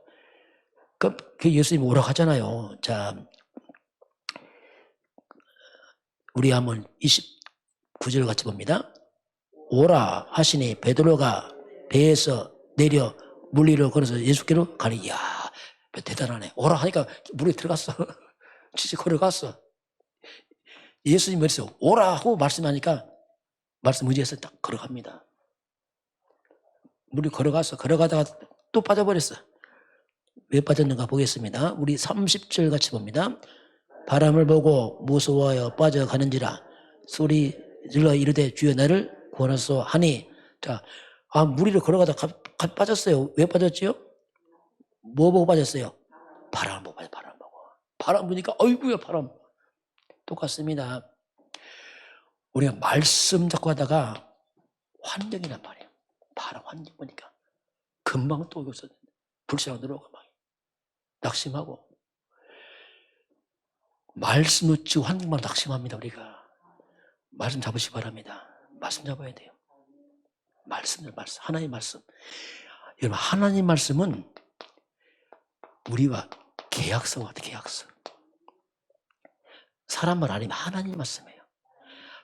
그 예수님이 오라고 하잖아요. 자, 우리 한번 29절 같이 봅니다. 오라 하시니 베드로가 배에서 내려 물리로 걸어서 예수께로 가니 이야 대단하네. 오라 하니까 물에 들어갔어. 진짜 걸어갔어. 예수님 머릿속에 오라 하고 말씀하니까 말씀 의지해서 딱 걸어갑니다. 물이 걸어가서 걸어가다가 또 빠져버렸어. 왜 빠졌는가 보겠습니다. 우리 30절 같이 봅니다. 바람을 보고 무서워하여 빠져가는지라 소리 질러 이르되 주여 나를 구원하소서 하니 자, 물 위로 걸어가다 빠졌어요. 왜 빠졌지요? 뭐 보고 빠졌어요? 바람 보고 빠져. 바람 보고. 바람 보니까 어이구야 바람. 똑같습니다. 우리가 말씀 잡고 하다가 환경이란 말이에요. 바람 환경 보니까 금방 또 여기서 불씨랑 들어오고 막 낙심하고 말씀 놓치고 환경만 낙심합니다. 우리가 말씀 잡으시기 바랍니다. 말씀 잡아야 돼요. 말씀 하나님 말씀. 여러분 하나님 말씀은 우리와 계약서 같아요. 계약서. 사람 말 아니면 하나님 말씀이에요.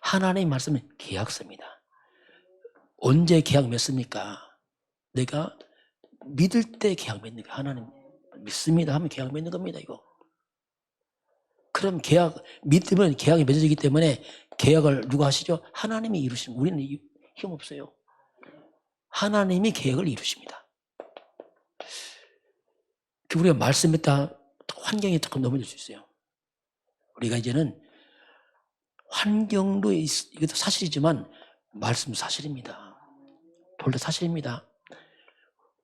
하나님 말씀은 계약서입니다. 언제 계약 맺습니까? 내가 믿을 때 계약 맺는 거예요. 하나님 믿습니다 하면 계약 맺는 겁니다. 이거. 그럼 믿으면 계약이 맺어지기 때문에 계약을 누가 하시죠? 하나님이 이루시는 우리는 힘 없어요. 하나님이 계약을 이루십니다. 우리가 말씀했다 환경이 조금 넘어질 수 있어요. 우리가 이제는 환경도 이것도 사실이지만 말씀도 사실입니다. 둘 다 사실입니다.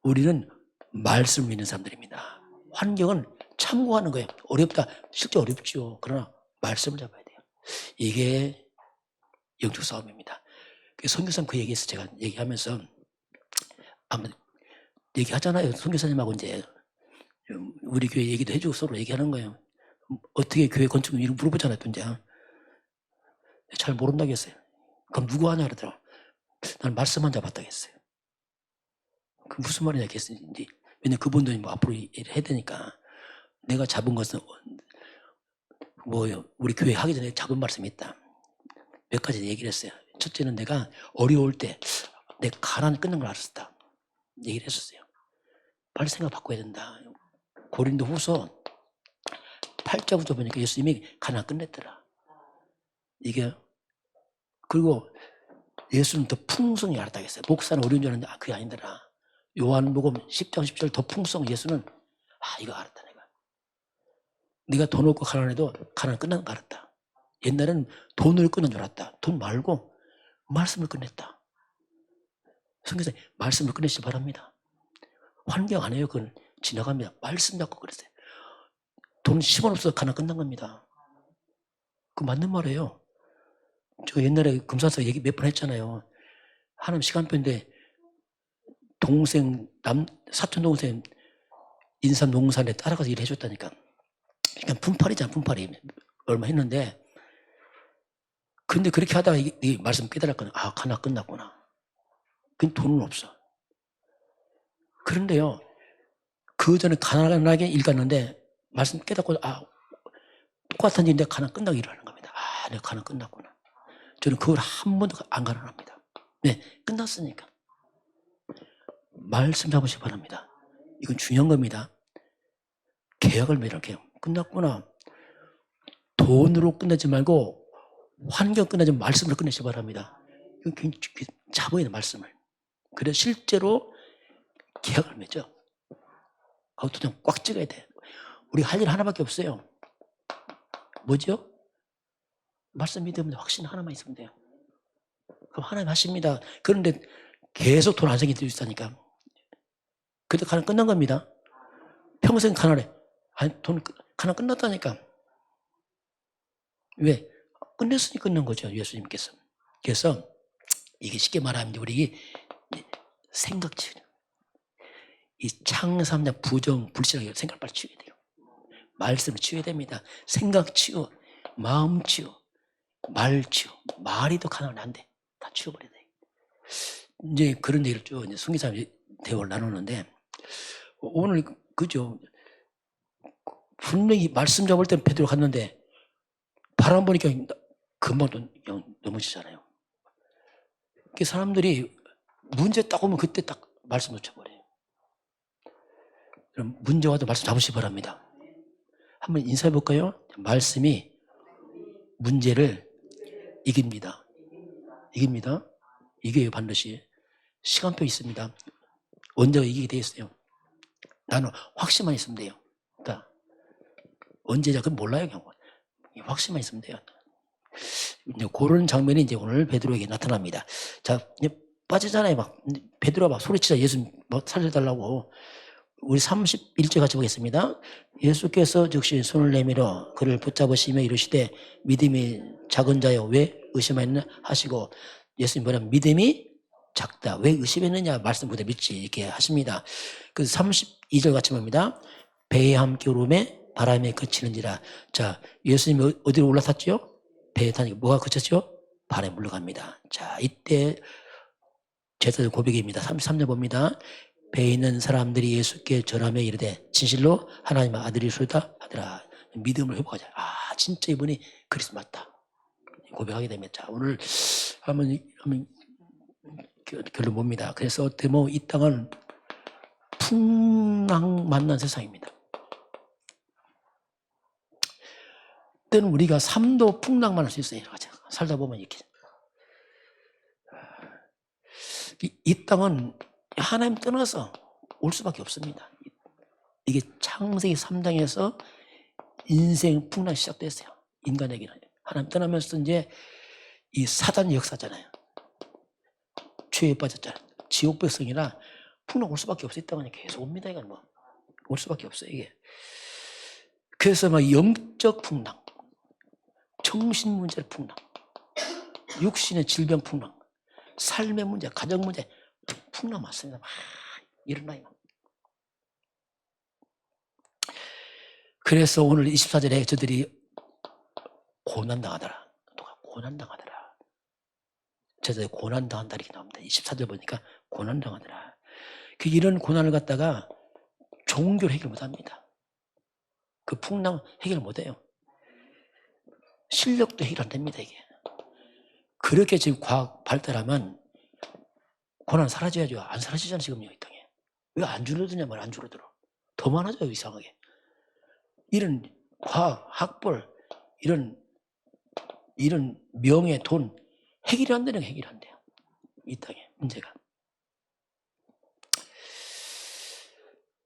우리는 말씀을 믿는 사람들입니다. 환경은 참고하는 거예요. 어렵다. 실제 어렵죠. 그러나 말씀을 잡아야 돼요. 이게 영적 싸움입니다. 선교사님 그 얘기해서 제가 얘기하면서 아마 얘기하잖아요. 선교사님하고 이제 우리 교회 얘기도 해주고 서로 얘기하는 거예요. 어떻게 교회 건축 이런 물어보잖아요. 또 이제 잘 모른다고 했어요. 그럼 누구 하냐 그러더라고. 난 말씀만 잡았다고 했어요. 그 무슨 말이냐 했어요. 왜냐면 그분들이 뭐 앞으로 일을 해야 되니까 내가 잡은 것은 뭐요? 우리 교회 하기 전에 잡은 말씀이 있다. 몇 가지 얘기를 했어요. 첫째는 내가 어려울 때 내가 가난을 끊는 걸 알았다. 얘기를 했었어요. 빨리 생각 바꿔야 된다. 고린도 후서 8장부터 보니까 예수님이 가난 끝냈더라. 이게 그리고 예수는 더 풍성히 알았다 했어요. 목사는 어려운 줄 알았는데 그게 아니더라. 요한복음 10장 10절 더 풍성. 예수는 이거 알았다 내가. 네가 돈 없고 가난해도 가난 끝난 거 알았다. 옛날에는 돈을 끊는 줄 알았다. 돈 말고 말씀을 끝냈다. 성경에서 말씀을 끝내시기 바랍니다. 환경 아니에요. 그건 지나갑니다. 말씀 잡고 그랬어요. 돈 10원 없어서 가난 끝난 겁니다. 그 맞는 말이에요. 저 옛날에 금산서 얘기 몇 번 했잖아요. 하나님 시간표인데 사촌 동생 인삼 농산에 따라가서 일해줬다니까. 그러니까 분팔이잖아, 분팔이. 얼마 했는데. 근데 그렇게 하다가 이 말씀 깨달았거든. 가나 끝났구나. 그 돈은 없어. 그런데요, 그 전에 가난하게 일 갔는데 말씀 깨닫고 똑같은 일인데 가난 끝나고 일을 하는 겁니다. 내가 가난 끝났구나. 저는 그걸 한 번도 안 가난합니다. 네, 끝났으니까. 말씀 잡으시기 바랍니다. 이건 중요한 겁니다. 계약을 맺을게요. 끝났구나. 돈으로 끝내지 말고 환경 끝내지 말고 말씀으로 끝내시기 바랍니다. 이건 잡아야 돼, 말씀을. 그래서 실제로 계약을 맺죠. 도장 꽉 찍어야 돼. 우리 할 일 하나밖에 없어요. 뭐죠? 말씀 믿으면 확신 하나만 있으면 돼요. 그럼 하나님 하십니다. 그런데 계속 돈 안 생기도 있다니까. 그때 가난 끝난 겁니다. 평생 가난해. 가난 끝났다니까. 왜? 끝냈으니 끝난 거죠, 예수님께서. 그래서 이게 쉽게 말하면 우리 생각 치유. 이 창삼자 부정, 불신하게 생각을 빨리 치워야 돼요. 말씀을 치워야 됩니다. 생각 치유, 마음 치유, 말 치유. 말이 더 가난은 안 돼. 다 치워버려야 돼. 이제 그런 얘기를 쭉 성기사님 대화를 나누는데, 오늘 그죠? 분명히 말씀 잡을 때 베드로 갔는데 바람 보니까 금방 넘어지잖아요. 그 사람들이 문제 딱 오면 그때 딱 말씀 놓쳐버려요. 그럼 문제 와도 말씀 잡으시기 바랍니다. 한번 인사해 볼까요? 말씀이 문제를 이깁니다. 이깁니다. 이겨요, 반드시. 시간표 있습니다. 언제가 이기게 돼 있어요. 나는 확신만 있으면 돼요. 그러니까 언제자 그건 몰라요. 그냥 확신만 있으면 돼요. 이제 그런 장면이 이제 오늘 베드로에게 나타납니다. 자, 이제 빠지잖아요. 막 베드로가 막 소리치자 예수 살려달라고. 우리 31절 같이 보겠습니다. 예수께서 즉시 손을 내밀어 그를 붙잡으시며 이르시되 믿음이 작은 자여 왜 의심하였느냐 하시고, 예수님 뭐냐면 믿음이 작다. 왜 의심했느냐 말씀 보다 믿지 이렇게 하십니다. 그래서 32절 같이 봅니다. 배에 함께 오름에 바람에 그치는지라. 자, 예수님이 어디로 올라탔죠? 배에 타니까 뭐가 그쳤죠? 바람에 물러갑니다. 자, 이때 제자들 고백입니다. 33절 봅니다. 배에 있는 사람들이 예수께 절하며 이르되 진실로 하나님의 아들이시다 하더라. 믿음을 회복하자. 진짜 이분이 그리스도 맞다. 고백하게 됩니다. 자, 오늘 한번 결론 봅니다. 그래서 이 땅은 풍랑 만난 세상입니다. 때는 우리가 삶도 풍랑만 할 수 있어요. 살다 보면 이렇게. 이 땅은 하나님 떠나서 올 수밖에 없습니다. 이게 창세기 3장에서 인생 풍랑이 시작됐어요. 인간에게는. 하나님 떠나면서 이제 이 사단의 역사잖아요. 죄에 빠졌잖아요. 지옥 백성이라 풍랑 올 수밖에 없어요. 이 땅은 계속 옵니다. 이건 올 수밖에 없어요. 이게. 그래서 영적 풍랑, 정신 문제의 풍랑, 육신의 질병 풍랑, 삶의 문제, 가정 문제, 풍랑 맞습니다. 일어나요. 그래서 오늘 24절에 저들이 고난당하더라. 고난당하더라. 저들이 고난당한다 이렇게 나옵니다. 24절 보니까 고난당하더라. 이런 고난을 갖다가 종교를 해결 못합니다. 그 풍랑 해결 못해요. 실력도 해결 안 됩니다. 이게. 그렇게 지금 과학 발달하면 고난 사라져야죠. 안 사라지잖아요. 지금요. 이 땅에. 왜 안 줄어드냐 말 안 줄어들어. 더 많아져요. 이상하게. 이런 과학, 학벌, 이런 명예, 돈 해결이 안 되는 게 해결이 안 돼요. 이 땅에 문제가.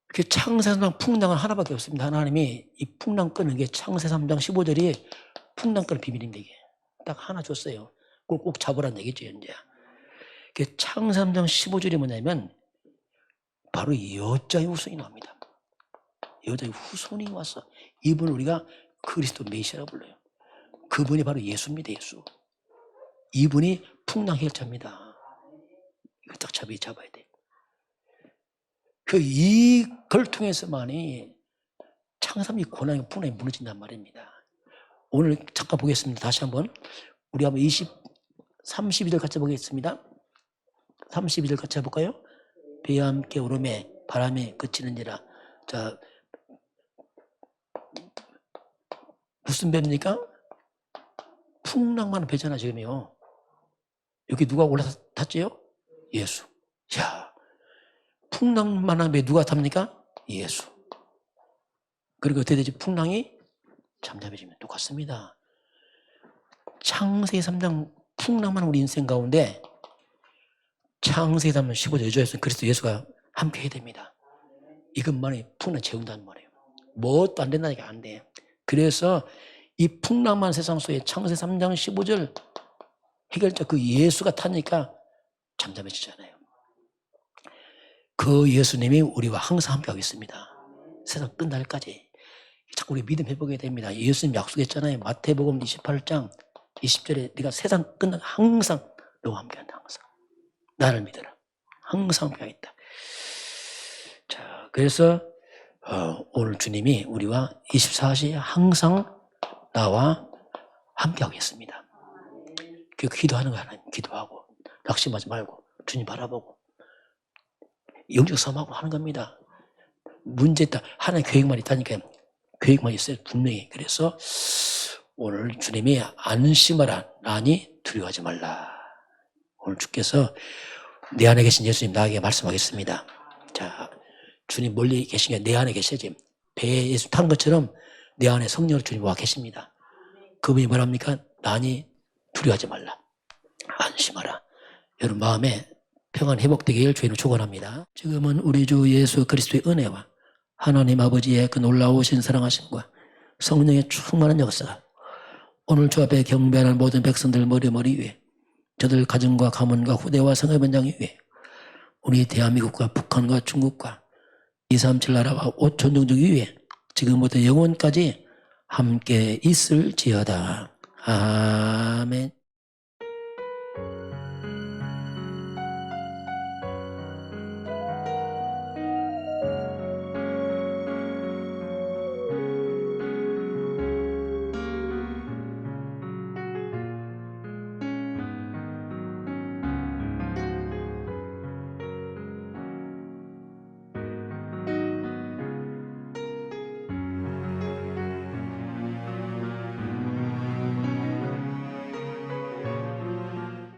그 창세 3장 풍랑은 하나밖에 없습니다. 하나님이 이 풍랑 끄는 게 창세 3장 15절이 풍랑 끄는 비밀인데 이게 딱 하나 줬어요. 그걸 꼭 잡으라는 얘기죠. 이제. 그 창세 3장 15절이 뭐냐면 바로 여자의 후손이 나옵니다. 여자의 후손이 와서 이분을 우리가 그리스도 메시아라고 불러요. 그분이 바로 예수입니다. 예수. 이분이 풍랑 해결자입니다. 이거 딱 잡아야 돼. 이걸 통해서만이 창삼이 고난의 풍랑이 무너진단 말입니다. 오늘 잠깐 보겠습니다. 다시 한번 우리 한번 32절 같이 보겠습니다. 32절 같이 해볼까요? 배와 함께 오름에 바람에 그치는지라. 자, 무슨 배입니까? 풍랑만 배잖아 지금요. 여기 누가 올라서 탔지요? 예수. 야, 풍랑만한 배 누가 탑니까? 예수. 그리고 어떻게 되지? 풍랑이 잠잠해지면 똑같습니다. 창세기 3장 풍랑만 우리 인생 가운데 창세기 3장 15절 여조에서 그리스도 예수가 함께 해야 됩니다. 이것만이 풍랑 재운다는 말이에요. 뭣도 안 된다니까 안 돼. 그래서 이 풍랑만 세상 속에 창세기 3장 15절 해결자 그 예수가 타니까 잠잠해지잖아요. 그 예수님이 우리와 항상 함께하고 있습니다. 세상 끝날까지. 자꾸 우리 믿음 회복해야 됩니다. 예수님 약속했잖아요. 마태복음 28장 20절에 네가 세상 끝날 항상 너와 함께한다. 항상. 나를 믿어라. 항상 함께하겠다. 자, 그래서 오늘 주님이 우리와 24시 항상 나와 함께하겠습니다. 그 기도하는 거야. 하나님 기도하고 낙심하지 말고 주님 바라보고 영적 싸움하고 하는 겁니다. 문제 있다. 하나님 계획만 있다니까. 계획만 있어요. 분명히. 그래서 오늘 주님이 안심하라. 나니 두려워하지 말라. 오늘 주께서 내 안에 계신 예수님 나에게 말씀하겠습니다. 자, 주님 멀리 계신 게 내 안에 계셔야지. 배에 예수 탄 것처럼 내 안에 성령으로 주님 와 계십니다. 그분이 뭐랍니까? 나니 두려워하지 말라. 안심하라. 여러분 마음에 평안 회복되길 주님을 축원합니다. 지금은 우리 주 예수 그리스도의 은혜와 하나님 아버지의 그 놀라우신 사랑하심과 성령의 충만한 역사가 오늘 주 앞에 경배하는 모든 백성들 머리 위에 저들 가정과 가문과 후대와 성의 현장 위에 우리 대한민국과 북한과 중국과 237 나라와 5천 종족 위에 지금부터 영원까지 함께 있을지어다. 아멘.